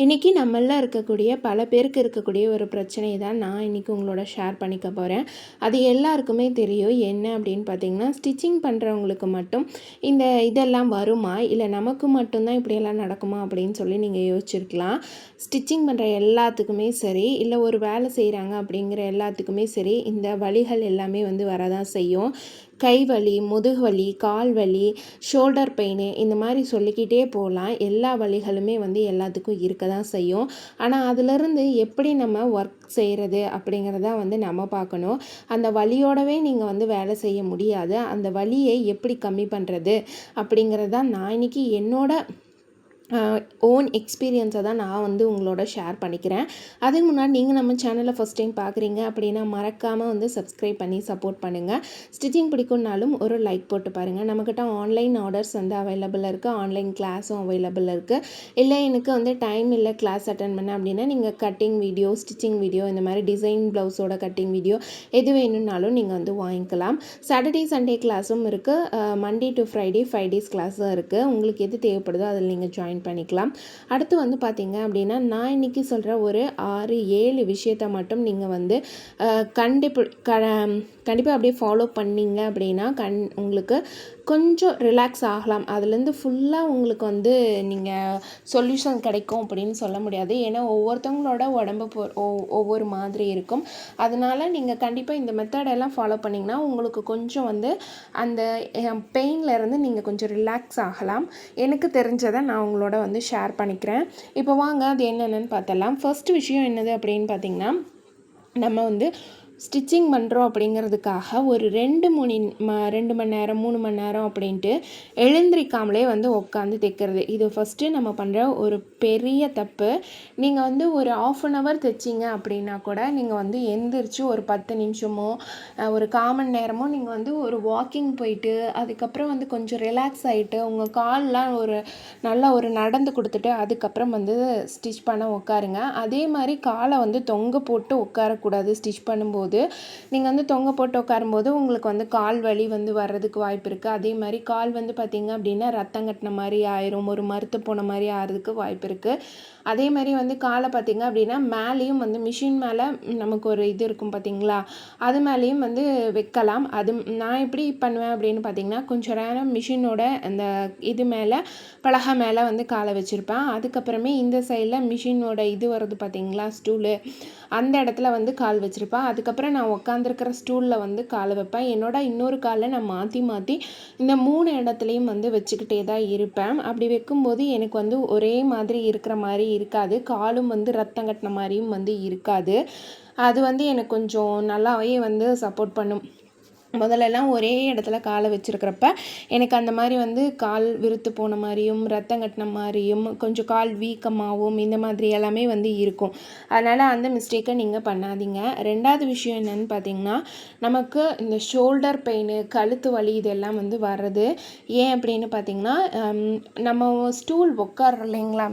இன்றைக்கி நம்மளில் இருக்கக்கூடிய பல பேருக்கு இருக்கக்கூடிய ஒரு பிரச்சனை தான் நான் இன்றைக்கி உங்களோட ஷேர் பண்ணிக்க போகிறேன். அது எல்லாருக்குமே தெரியும். என்ன அப்படின்னு பார்த்தீங்கன்னா, ஸ்டிச்சிங் பண்ணுறவங்களுக்கு மட்டும் இதெல்லாம் வருமா, இல்லை நமக்கு மட்டும்தான் இப்படியெல்லாம் நடக்குமா அப்படின்னு சொல்லி நீங்கள் யோசிச்சிருக்கலாம். ஸ்டிச்சிங் பண்ணுற எல்லாத்துக்குமே சரி, இல்லை ஒரு வேலை செய்கிறாங்க அப்படிங்கிற எல்லாத்துக்குமே சரி, இந்த வலிகள் எல்லாமே வரதான் செய்யும். கை வலி, முதுகு வலி, கால் வலி, ஷோல்டர் பெயின், இந்த மாதிரி சொல்லிக்கிட்டே போகலாம். எல்லா வலிகளுமே எல்லாத்துக்கும் இருக்க தான் செய்யும். ஆனால் அதிலிருந்து எப்படி நம்ம ஒர்க் செய்கிறது அப்படிங்கிறத நம்ம பார்க்கணும். அந்த வலியோடவே நீங்கள் வேலை செய்ய முடியாது. அந்த வலியை எப்படி கம்மி பண்ணுறது அப்படிங்கிறது தான் நான் இன்றைக்கி என்னோட ஓன் எக்ஸ்பீரியன்ஸை தான் நான் உங்களோட ஷேர் பண்ணிக்கிறேன். அதுக்கு முன்னாடி நீங்கள் நம்ம சேனலை ஃபஸ்ட் டைம் பார்க்குறீங்க அப்படின்னா மறக்காமல் சப்ஸ்கிரைப் பண்ணி சப்போர்ட் பண்ணுங்கள். ஸ்டிச்சிங் பிடிக்கும்னாலும் ஒரு லைக் போட்டு பாருங்கள். நம்மக்கிட்ட ஆன்லைன் ஆர்டர்ஸ் அவைலபிளாக இருக்குது, ஆன்லைன் கிளாஸும் அவைலபிளாக இருக்குது. இல்லை எனக்கு டைம் இல்லை கிளாஸ் அட்டன் பண்ண அப்படின்னா நீங்கள் கட்டிங் வீடியோ, ஸ்டிச்சிங் வீடியோ, இந்த மாதிரி டிசைன் ப்ளவுஸோட கட்டிங் வீடியோ எது வேணும்னாலும் நீங்கள் வாங்கிக்கலாம். சாட்டர்டே சண்டே கிளாஸும் இருக்குது. மண்டே டு ஃப்ரைடே 5 days கிளாஸும் இருக்குது. உங்களுக்கு எது தேவைப்படுதோ அதில் நீங்கள் ஜாயின் பண்ணிக்கலாம். அடுத்து பார்த்தீங்க அப்படின்னா, நான் இன்றைக்கி சொல்கிற ஒரு 6-7 விஷயத்தை மட்டும் நீங்கள் கண்டிப்பாக அப்படியே ஃபாலோ பண்ணிங்க அப்படின்னா உங்களுக்கு கொஞ்சம் ரிலாக்ஸ் ஆகலாம். அதுலேருந்து ஃபுல்லாக உங்களுக்கு நீங்கள் சொல்யூஷன் கிடைக்கும் அப்படின்னு சொல்ல முடியாது. ஏன்னா ஒவ்வொருத்தவங்களோட உடம்பு ஒவ்வொரு மாதிரி இருக்கும். அதனால் நீங்கள் கண்டிப்பாக இந்த மெத்தடெல்லாம் ஃபாலோ பண்ணிங்கன்னா உங்களுக்கு கொஞ்சம் அந்த பெயின்லேருந்து நீங்கள் கொஞ்சம் ரிலாக்ஸ் ஆகலாம். எனக்கு தெரிஞ்சதை நான் உங்களோட ஷேர் பண்ணிக்கிறேன். இப்போ வாங்க அது என்னென்னு பார்த்தலாம். ஃபர்ஸ்ட் விஷயம் என்னது அப்படின்னு பார்த்தீங்கன்னா, நம்ம ஸ்டிச்சிங் பண்ணுறோம் அப்படிங்கிறதுக்காக ஒரு 2 மணி நேரம் 3 மணி நேரம் அப்படின்ட்டு எழுந்திரிக்காமலே உட்காந்து தைக்கிறது. இது ஃபஸ்ட்டு நம்ம பண்ணுற ஒரு பெரிய தப்பு. நீங்கள் ஒரு 1/2 hour தைச்சிங்க அப்படின்னா கூட நீங்கள் எந்திரிச்சு ஒரு 10 நிமிஷமோ ஒரு 1/4 மணி நேரமோ நீங்கள் ஒரு வாக்கிங் போயிட்டு அதுக்கப்புறம் கொஞ்சம் ரிலாக்ஸ் ஆகிட்டு உங்கள் கால்லாம் நல்லா ஒரு நடந்து கொடுத்துட்டு அதுக்கப்புறம் ஸ்டிச் பண்ண உட்காருங்க. அதே மாதிரி காலை தொங்க போட்டு உட்காரக்கூடாது. ஸ்டிச் பண்ணும்போது நீங்கள் தொங்க போட்டு உட்காரும்போது உங்களுக்கு கால் வலி வர்றதுக்கு வாய்ப்பு இருக்குது. அதே மாதிரி கால் பார்த்தீங்க அப்படின்னா ரத்தம் கட்டின மாதிரி ஆயிரும், ஒரு மரத்து போன மாதிரி ஆகிறதுக்கு வாய்ப்பு இருக்குது. அதே மாதிரி காலை பார்த்தீங்க அப்படின்னா மேலேயும் மிஷின் மேலே நமக்கு ஒரு இது இருக்கும் பார்த்தீங்களா, அது மேலேயும் வைக்கலாம். அது நான் எப்படி பண்ணுவேன் அப்படின்னு பார்த்தீங்கன்னா, கொஞ்சம் நேரம் மிஷினோட அந்த இது மேலே பலகை மேலே காலை வச்சுருப்பேன். அதுக்கப்புறமே இந்த சைடில் மிஷினோட இது வருது பார்த்தீங்களா ஸ்டூலு, அந்த இடத்துல கால் வச்சுருப்பேன். அதுக்கப்புறம் நான் உட்காந்துருக்கிற ஸ்டூலில் காலை வைப்பேன். என்னோட இன்னொரு காலை நான் மாற்றி மாற்றி இந்த 3 இடத்துலையும் வச்சுக்கிட்டே தான் இருப்பேன். அப்படி வைக்கும்போது எனக்கு ஒரே மாதிரி இருக்கிற மாதிரி இருக்காது. காலும் ரத்தம் கட்டின மாதிரியும் இருக்காது. அது எனக்கு கொஞ்சம் நல்லாவே சப்போர்ட் பண்ணும். முதல்லலாம் ஒரே இடத்துல காலை வச்சுருக்கிறப்ப எனக்கு அந்த மாதிரி கால் விருத்து போன மாதிரியும் ரத்தம் கட்டின மாதிரியும் கொஞ்சம் கால் வீக்கமாகவும் இந்த மாதிரி எல்லாமே இருக்கும். அதனால் அந்த மிஸ்டேக்கை நீங்கள் பண்ணாதீங்க. ரெண்டாவது விஷயம் என்னென்னு பார்த்தீங்கன்னா, நமக்கு இந்த ஷோல்டர் பெயின், கழுத்து வலி இதெல்லாம் வர்றது ஏன் அப்படின்னு பார்த்தீங்கன்னா, நம்ம ஸ்டூல் உட்கார்றோம் இல்லைங்களா,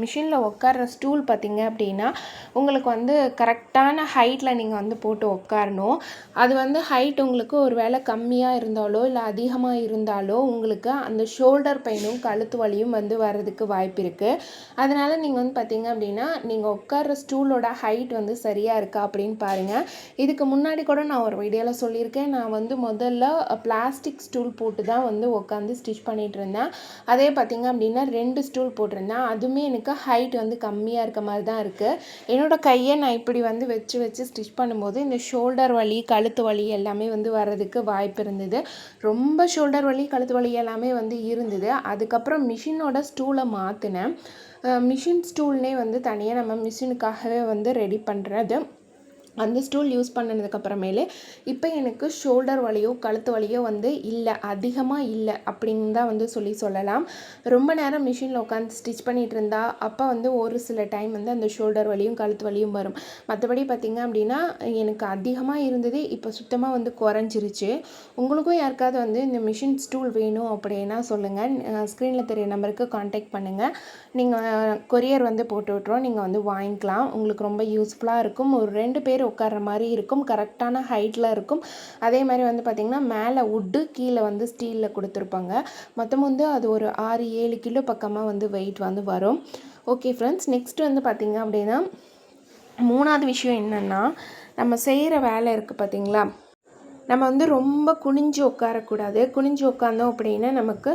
மிஷினில் உட்கார்ற ஸ்டூல் பார்த்தீங்க அப்படின்னா உங்களுக்கு கரெக்டான ஹைட்டில் நீங்கள் போட்டு உட்காரணும். அது ஹைட் உங்களுக்கு ஒரு வேளை கம்மியாக இருந்தாலோ இல்லை அதிகமாக இருந்தாலோ உங்களுக்கு அந்த ஷோல்டர் பெயினும் கழுத்து வலியும் வர்றதுக்கு வாய்ப்பு இருக்குது. அதனால் நீங்கள் பார்த்தீங்க அப்படின்னா நீங்கள் உட்கார்ற ஸ்டூலோட ஹைட் சரியாக இருக்கா அப்படின்னு பாருங்கள். இதுக்கு முன்னாடி கூட நான் ஒரு வீடியோவில் சொல்லியிருக்கேன். நான் முதல்ல பிளாஸ்டிக் ஸ்டூல் போட்டு தான் உட்காந்து ஸ்டிச் பண்ணிகிட்டு இருந்தேன். அதே பார்த்தீங்க அப்படின்னா 2 ஸ்டூல் போட்டிருந்தேன். அதுவுமே எனக்கு ஹைட் கம்மியாக இருக்க மாதிரி தான் இருக்குது. என்னோடய கையை நான் இப்படி வச்சு ஸ்டிச் பண்ணும்போது இந்த ஷோல்டர் வலி, கழுத்து வலி எல்லாமே வர்றதுக்கு வாய்ப்பு இருந்தது. ரொம்ப ஷோல்டர் வலி, கழுத்து வலி எல்லாமே இருந்தது. அதுக்கப்புறம் மிஷினோட ஸ்டூலை மாற்றினேன். மிஷின் ஸ்டூல்னே தனியாக நம்ம மிஷினுக்காகவே ரெடி பண்ணுறது. அந்த ஸ்டூல் யூஸ் பண்ணதுக்கப்புறமேலே இப்போ எனக்கு ஷோல்டர் வலியோ கழுத்து வலியோ இல்லை, அதிகமாக இல்லை அப்படின்னு தான் சொல்லலாம். ரொம்ப நேரம் மிஷினில் உட்காந்து ஸ்டிச் பண்ணிகிட்டு இருந்தால் அப்போ ஒரு சில டைம் அந்த ஷோல்டர் வலியும் கழுத்து வலியும் வரும். மற்றபடி பார்த்திங்க அப்படின்னா எனக்கு அதிகமாக இருந்தது, இப்போ சுத்தமாக குறைஞ்சிருச்சு. உங்களுக்கும் யாருக்காவது இந்த மிஷின் ஸ்டூல் வேணும் அப்படின்னா சொல்லுங்கள். ஸ்க்ரீனில் தெரிய நம்பருக்கு கான்டாக்ட் பண்ணுங்கள். நீங்கள் கொரியர் போட்டு விட்றோம், நீங்கள் வாங்கிக்கலாம். உங்களுக்கு ரொம்ப யூஸ்ஃபுல்லாக இருக்கும். ஒரு 2 பேர் உட்கார்ற மாதிரி இருக்கும், கரெக்டான ஹைட்டில் இருக்கும். அதே மாதிரி பார்த்திங்கன்னா மேலே வுட்டு, கீழே ஸ்டீலில் கொடுத்துருப்பாங்க. மொத்தம் அது ஒரு 6-7 கிலோ பக்கமாக வெயிட் வரும். ஓகே ஃப்ரெண்ட்ஸ், நெக்ஸ்ட் வந்து பார்த்திங்க அப்படின்னா 3வது விஷயம் என்னென்னா, நம்ம செய்கிற வேலை இருக்குது பார்த்திங்களா, நம்ம வந்து ரொம்ப குனிஞ்சு உட்காரக்கூடாது. குனிஞ்சு உட்காந்தோம் அப்படின்னா நமக்கு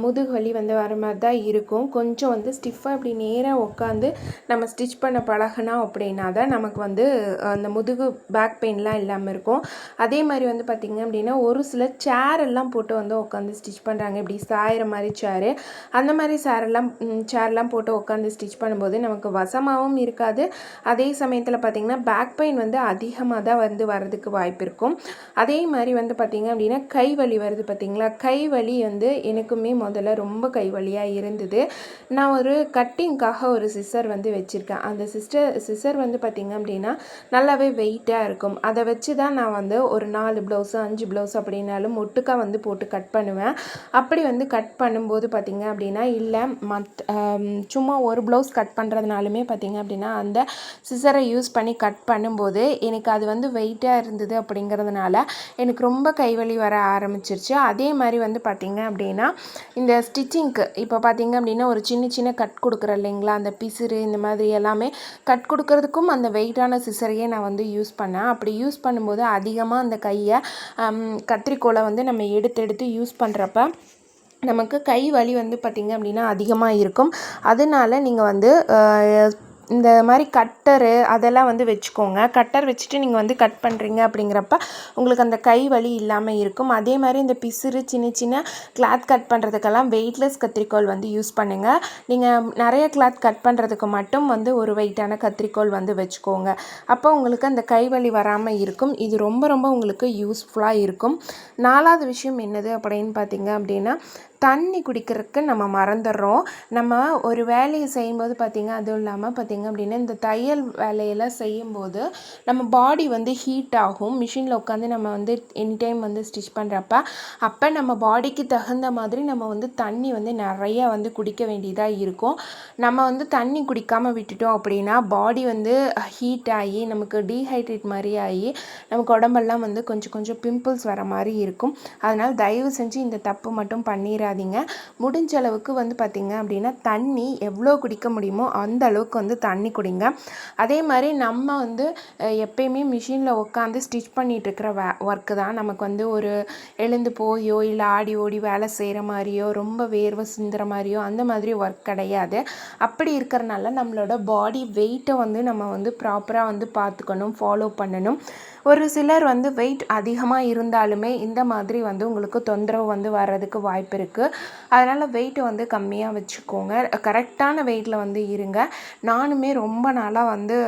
முதுகு வலி வந்து வர மாதிரி தான் இருக்கும். கொஞ்சம் வந்து ஸ்டிஃபாக இப்படி நேராக உட்காந்து நம்ம ஸ்டிச் பண்ண பழகினோம் அப்படின்னா தான் நமக்கு வந்து அந்த முதுகு பேக் பெயின்லாம் இல்லாமல் இருக்கும். அதே மாதிரி வந்து பார்த்திங்க அப்படின்னா ஒரு சில சேரெல்லாம் போட்டு வந்து உட்காந்து ஸ்டிச் பண்ணுறாங்க. இப்படி சாயிற மாதிரி சேரு, அந்த மாதிரி சேர்லாம் போட்டு உட்காந்து ஸ்டிச் பண்ணும்போது நமக்கு வசமாகவும் இருக்காது. அதே சமயத்தில் பார்த்திங்கன்னா பேக் பெயின் வந்து அதிகமாக தான் வந்து வரதுக்கு வாய்ப்பு இருக்கும். அதே மாதிரி வந்து பார்த்திங்க அப்படின்னா கை வலி வருது பார்த்திங்களா, கை வலி வந்து எனக்குமே முதல்ல ரொம்ப கை வலியாக இருந்தது. நான் ஒரு கட்டிங்காக ஒரு சிசர் வந்து வச்சுருக்கேன். அந்த சிசர் வந்து பார்த்திங்க அப்படின்னா நல்லாவே வெயிட்டாக இருக்கும். அதை வச்சு தான் நான் வந்து ஒரு 4 ப்ளவுஸு 5 ப்ளவுஸ் அப்படின்னாலும் ஒட்டுக்காக வந்து போட்டு கட் பண்ணுவேன். அப்படி வந்து கட் பண்ணும்போது பார்த்திங்க அப்படின்னா இல்லை சும்மா ஒரு ப்ளவுஸ் கட் பண்ணுறதுனாலுமே பார்த்திங்க அப்படின்னா அந்த சிசரை யூஸ் பண்ணி கட் பண்ணும்போது எனக்கு அது வந்து வெயிட்டாக இருந்தது. அப்படிங்கிறதுனால எனக்கு ரொம்ப கைவலி வர ஆரம்பிச்சிருச்சு. அதே மாதிரி வந்து பார்த்திங்க அப்படின்னா இந்த ஸ்டிச்சிங்க்கு இப்போ பார்த்திங்க அப்படின்னா ஒரு சின்ன கட் கொடுக்குறேன் இல்லைங்களா, அந்த பிசுறு இந்த மாதிரி எல்லாமே கட் கொடுக்கறதுக்கும் அந்த வெயிட்டான சிசரையே நான் வந்து யூஸ் பண்ணேன். அப்படி யூஸ் பண்ணும்போது அதிகமாக அந்த கையை கத்திரிக்கோலை வந்து நம்ம எடுத்து யூஸ் பண்ணுறப்ப நமக்கு கை வலி வந்து பார்த்திங்க அப்படின்னா அதிகமாக இருக்கும். அதனால நீங்கள் வந்து இந்த மாதிரி கட்டரு அதெல்லாம் வந்து வச்சுக்கோங்க. கட்டர் வச்சுட்டு நீங்கள் வந்து கட் பண்ணுறீங்க அப்படிங்கிறப்ப உங்களுக்கு அந்த கை வலி இல்லாமல் இருக்கும். அதே மாதிரி இந்த பிசுறு சின்ன கிளாத் கட் பண்ணுறதுக்கெல்லாம் வெயிட்லெஸ் கத்திரிக்கோல் வந்து யூஸ் பண்ணுங்கள். நீங்கள் நிறைய கிளாத் கட் பண்ணுறதுக்கு மட்டும் வந்து ஒரு வெயிட்டான கத்திரிக்கோல் வந்து வச்சுக்கோங்க. அப்போ உங்களுக்கு அந்த கை வலி வராமல் இருக்கும். இது ரொம்ப உங்களுக்கு யூஸ்ஃபுல்லாக இருக்கும். 4வது விஷயம் என்னது அப்படின்னு பார்த்தீங்க அப்படின்னா தண்ணி குடிக்கிறதுக்கு நம்ம மறந்துடுறோம். நம்ம ஒரு வேலையை செய்யும்போது பார்த்திங்க, அதுவும் இல்லாமல் பார்த்திங்க அப்படின்னா இந்த தையல் வேலையெல்லாம் செய்யும்போது நம்ம பாடி வந்து ஹீட் ஆகும். மிஷினில் உட்காந்து நம்ம வந்து எனி டைம் வந்து ஸ்டிச் பண்ணுறப்ப அப்போ நம்ம பாடிக்கு தகுந்த மாதிரி நம்ம வந்து தண்ணி வந்து நிறையா வந்து குடிக்க வேண்டியதாக இருக்கும். நம்ம வந்து தண்ணி குடிக்காமல் விட்டுட்டோம் அப்படின்னா பாடி வந்து ஹீட் ஆகி நமக்கு டீஹைட்ரேட் மாதிரி ஆகி நமக்கு உடம்பெல்லாம் வந்து கொஞ்சம் பிம்பிள்ஸ் வர மாதிரி இருக்கும். அதனால் தயவு செஞ்சு இந்த தப்பு மட்டும் பண்ணிடாதீங்க. முடிஞ்ச அளவுக்கு வந்து பார்த்திங்க அப்படின்னா தண்ணி எவ்வளோ குடிக்க முடியுமோ அந்த அளவுக்கு வந்து தண்ணி குடிங்க. அதே மாதிரி நம்ம வந்து எப்பயுமே மிஷினில் உட்காந்து ஸ்டிச் பண்ணிகிட்டு இருக்கிற ஒர்க்கு தான் நமக்கு வந்து ஒரு எழுந்து போயோ இல்லை ஆடி ஓடி வேலை செய்கிற மாதிரியோ ரொம்ப வேர்வை சிந்துற மாதிரியோ அந்த மாதிரி ஒர்க் கிடையாது. அப்படி இருக்கிறனால நம்மளோட பாடி வெயிட்டை வந்து நம்ம வந்து ப்ராப்பராக வந்து பார்த்துக்கணும், ஃபாலோ பண்ணணும். ஒரு சிலர் வந்து வெயிட் அதிகமாக இருந்தாலுமே இந்த மாதிரி வந்து உங்களுக்கு தொந்தரவு வந்து வர்றதுக்கு வாய்ப்பு இருக்குது. அதனால் வெயிட்டை வந்து கம்மியாக வச்சுக்கோங்க. கரெக்டான வெயிட்டில் வந்து இருங்க. நானுமே ரொம்ப நாளாக வந்து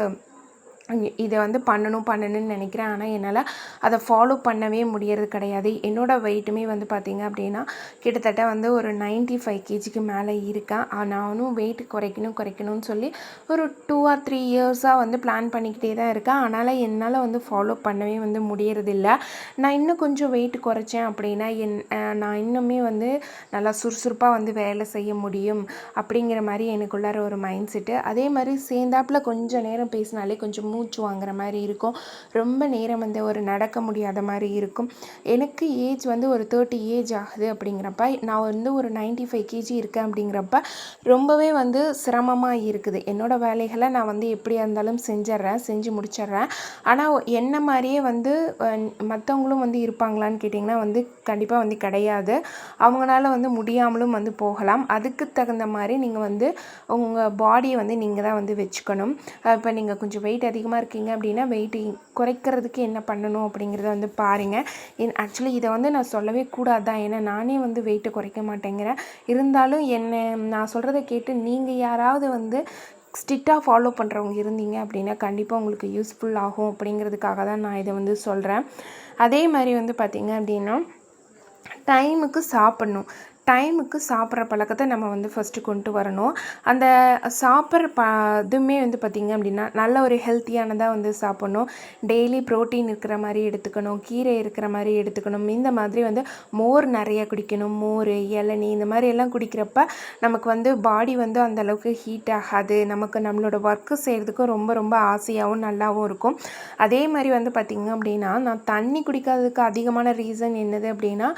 இதை வந்து பண்ணணும்னு நினைக்கிறேன். ஆனால் என்னால் அதை ஃபாலோ பண்ணவே முடியறது கிடையாது. என்னோடய வெயிட்டுமே வந்து பார்த்திங்க அப்படின்னா கிட்டத்தட்ட வந்து ஒரு 95 kgக்கு மேலே இருக்கேன். நானும் வெயிட் குறைக்கணும்னு சொல்லி ஒரு 2 or 3 இயர்ஸாக வந்து பிளான் பண்ணிக்கிட்டே தான் இருக்கேன். அதனால் என்னால் வந்து ஃபாலோ பண்ணவே வந்து முடியறதில்ல. நான் இன்னும் கொஞ்சம் வெயிட் குறைச்சேன் அப்படின்னா நான் இன்னுமே வந்து நல்லா சுறுசுறுப்பாக வந்து வேலை செய்ய முடியும் அப்படிங்கிற மாதிரி எனக்குள்ளார ஒரு மைண்ட் செட்டு. அதே மாதிரி சேர்ந்தாப்பில் கொஞ்சம் நேரம் பேசினாலே கொஞ்சம் மூச்சு வாங்குற மாதிரி இருக்கும். ரொம்ப நேரம் வந்து ஒரு நடக்க முடியாத மாதிரி இருக்கும். எனக்கு ஏஜ் வந்து ஒரு 30 ஏஜ் ஆகுது. அப்படிங்கிறப்ப நான் வந்து ஒரு 95 kg இருக்கேன். அப்படிங்கிறப்ப ரொம்பவே வந்து சிரமமாக இருக்குது. என்னோடய வேலைகளை நான் வந்து எப்படியா இருந்தாலும் செஞ்சு முடிச்சிடுறேன். ஆனால் என்ன மாதிரியே வந்து மற்றவங்களும் வந்து இருப்பாங்களான்னு கேட்டிங்கன்னா வந்து கண்டிப்பாக வந்து கிடையாது. அவங்களால வந்து முடியாமலும் வந்து போகலாம். அதுக்கு தகுந்த மாதிரி நீங்கள் வந்து உங்கள் பாடியை வந்து நீங்கள் தான் வந்து வச்சுக்கணும். இப்போ நீங்கள் கொஞ்சம் வெயிட் அதிகமாக இருக்கீங்க அப்படின்னா வெயிட் குறைக்கிறதுக்கு என்ன பண்ணணும் அப்படிங்கிறத வந்து பாருங்கள். ஆக்சுவலி இதை வந்து நான் சொல்லவே கூடாது தான், ஏன்னா நானே வந்து வெயிட்டை குறைக்க மாட்டேங்கிறேன். இருந்தாலும் நான் சொல்கிறத கேட்டு நீங்கள் யாராவது வந்து ஸ்ட்ரிக்டாக ஃபாலோ பண்ணுறவங்க இருந்தீங்க அப்படின்னா கண்டிப்பாக உங்களுக்கு யூஸ்ஃபுல் ஆகும் அப்படிங்கிறதுக்காக தான் நான் இதை வந்து சொல்கிறேன். அதே மாதிரி வந்து பார்த்திங்க அப்படின்னா டைமுக்கு சாப்பிட்ற பழக்கத்தை நம்ம வந்து ஃபஸ்ட்டு கொண்டு வரணும். அந்த சாப்பிட்ற இதுவுமே வந்து பார்த்திங்க அப்படின்னா நல்ல ஒரு ஹெல்த்தியானதாக வந்து சாப்பிட்ணும். டெய்லி ப்ரோட்டீன் இருக்கிற மாதிரி எடுத்துக்கணும், கீரை இருக்கிற மாதிரி எடுத்துக்கணும். இந்த மாதிரி வந்து மோர் நிறைய குடிக்கணும். மோர், இளநீ இந்த மாதிரி எல்லாம் குடிக்கிறப்ப நமக்கு வந்து பாடி வந்து அந்தளவுக்கு ஹீட் ஆகாது. நமக்கு நம்மளோட ஒர்க்கு செய்கிறதுக்கும் ரொம்ப ஆசையாகவும் நல்லாவும் இருக்கும். அதே மாதிரி வந்து பார்த்திங்க அப்படின்னா நான் தண்ணி குடிக்காததுக்கு அதிகமான ரீசன் என்னது அப்படின்னா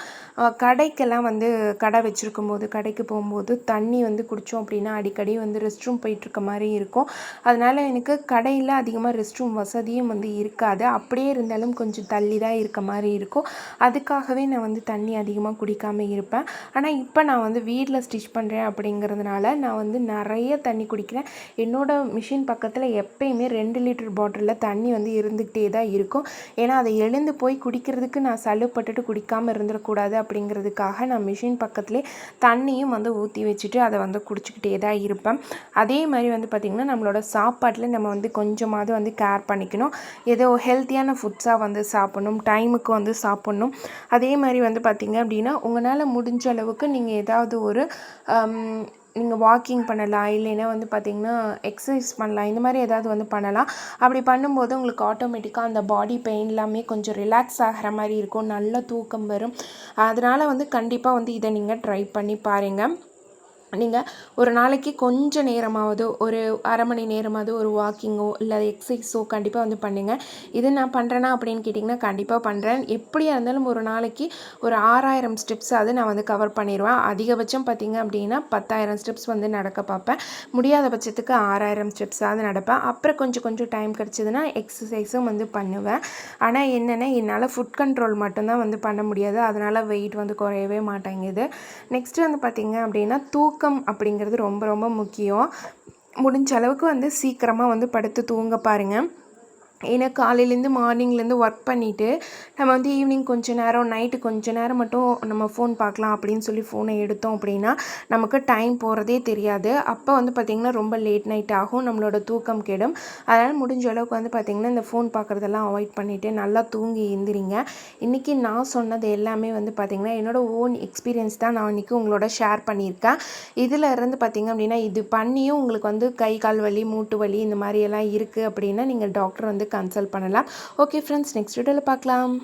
கடைக்கெல்லாம் வந்து கடை கடை வச்சுருக்கும்போது கடைக்கு போகும்போது தண்ணி வந்து குடித்தோம் அப்படின்னா அடிக்கடி வந்து ரெஸ்ட் ரூம் போயிட்டுருக்க மாதிரி இருக்கும். அதனால் எனக்கு கடையில் அதிகமாக ரெஸ்ட் ரூம் வசதியும் வந்து இருக்காது. அப்படியே இருந்தாலும் கொஞ்சம் தள்ளி தான் இருக்க மாதிரி இருக்கும். அதுக்காகவே நான் வந்து தண்ணி அதிகமாக குடிக்காமல் இருப்பேன். ஆனால் இப்போ நான் வந்து வீட்டில் ஸ்டிச் பண்ணுறேன் அப்படிங்கிறதுனால நான் வந்து நிறைய தண்ணி குடிக்கிறேன். என்னோடய மிஷின் பக்கத்தில் எப்பயுமே 2 லிட்டர் பாட்டிலில் தண்ணி வந்து இருந்துக்கிட்டே தான் இருக்கும். ஏன்னா அதை எழுந்து போய் குடிக்கிறதுக்கு நான் சலுப்பட்டுட்டு குடிக்காமல் இருந்துடக்கூடாது அப்படிங்கிறதுக்காக நான் மிஷின் பக்கத்துலேயே தண்ணியும் வந்து ஊற்றி வச்சுட்டு அதை வந்து குடிச்சிக்கிட்டே தான் இருப்பேன். அதே மாதிரி வந்து பார்த்திங்கன்னா நம்மளோட சாப்பாட்டில் நம்ம வந்து கொஞ்சமாவது வந்து கேர் பண்ணிக்கணும். ஏதோ ஹெல்த்தியான ஃபுட்ஸாக வந்து சாப்பிட்ணும், டைமுக்கு வந்து சாப்பிட்ணும். அதே மாதிரி வந்து பார்த்திங்க அப்படின்னா உங்களால் முடிஞ்ச அளவுக்கு நீங்கள் ஏதாவது ஒரு நீங்கள் வாக்கிங் பண்ணலாம், இல்லைன்னா வந்து பார்த்திங்கன்னா எக்ஸசைஸ் பண்ணலாம். இந்த மாதிரி ஏதாவது வந்து பண்ணலாம். அப்படி பண்ணும்போது உங்களுக்கு ஆட்டோமேட்டிக்காக அந்த பாடி பெயின் எல்லாமே கொஞ்சம் ரிலாக்ஸ் ஆகிற மாதிரி இருக்கும். நல்ல தூக்கம் வரும். அதனால் வந்து கண்டிப்பாக வந்து இதை நீங்கள் ட்ரை பண்ணி பாருங்கள். நீங்கள் ஒரு நாளைக்கு கொஞ்சம் நேரமாவது ஒரு அரை மணி நேரமாவது ஒரு வாக்கிங்கோ இல்லை எக்ஸசைஸோ கண்டிப்பாக வந்து பண்ணுங்கள். இது நான் பண்ணுறேன்னா அப்படின்னு கேட்டிங்கன்னா கண்டிப்பாக பண்ணுறேன். எப்படியா இருந்தாலும் ஒரு நாளைக்கு ஒரு 6000 ஸ்டெப்ஸாவது நான் வந்து கவர் பண்ணிடுவேன். அதிகபட்சம் பார்த்திங்க அப்படின்னா 10,000 ஸ்டெப்ஸ் வந்து நடக்க பார்ப்பேன். முடியாத பட்சத்துக்கு 6000 ஸ்டெப்ஸாவது நடப்பேன். அப்புறம் கொஞ்சம் டைம் கிடச்சிதுன்னா எக்ஸசைஸும் வந்து பண்ணுவேன். ஆனால் என்னென்னா என்னால் ஃபுட் கண்ட்ரோல் மட்டும்தான் வந்து பண்ண முடியாது. அதனால் வெயிட் வந்து குறையவே மாட்டேங்குது. நெக்ஸ்ட்டு வந்து பார்த்திங்க அப்படின்னா தூக்கம் அப்படிங்கிறது ரொம்ப ரொம்ப முக்கியம். முடிஞ்ச அளவுக்கு வந்து சீக்கிரமாக வந்து படுத்து தூங்க பாருங்கள். ஏன்னா காலையிலேருந்து மார்னிங்லேருந்து ஒர்க் பண்ணிவிட்டு நம்ம வந்து ஈவினிங் கொஞ்சம் நேரம் நைட்டு கொஞ்சம் நேரம் மட்டும் நம்ம ஃபோன் பார்க்கலாம் அப்படின்னு சொல்லி ஃபோனை எடுத்தோம் அப்படின்னா நமக்கு டைம் போகிறதே தெரியாது. அப்போ வந்து பார்த்திங்கன்னா ரொம்ப லேட் நைட் ஆகும், நம்மளோட தூக்கம் கெடும். அதனால் முடிஞ்ச அளவுக்கு வந்து பார்த்திங்கன்னா இந்த ஃபோன் பார்க்குறதெல்லாம் அவாய்ட் பண்ணிவிட்டு நல்லா தூங்கி எழுந்திரிங்க. இன்றைக்கி நான் சொன்னது எல்லாமே வந்து பார்த்திங்கன்னா என்னோடய ஓன் எக்ஸ்பீரியன்ஸ் தான் நான் இன்றைக்கி உங்களோட ஷேர் பண்ணியிருக்கேன். இதில் இருந்து பார்த்திங்க அப்படின்னா இது பண்ணியும் உங்களுக்கு வந்து கை கால் வலி, மூட்டு வலி இந்த மாதிரியெல்லாம் இருக்குது அப்படின்னா நீங்கள் டாக்டர் வந்து கன்சல்ட் பண்ணலாம். ஓகே ஃப்ரெண்ட்ஸ், நெக்ஸ்ட் வீடியோவில் பார்க்கலாம்.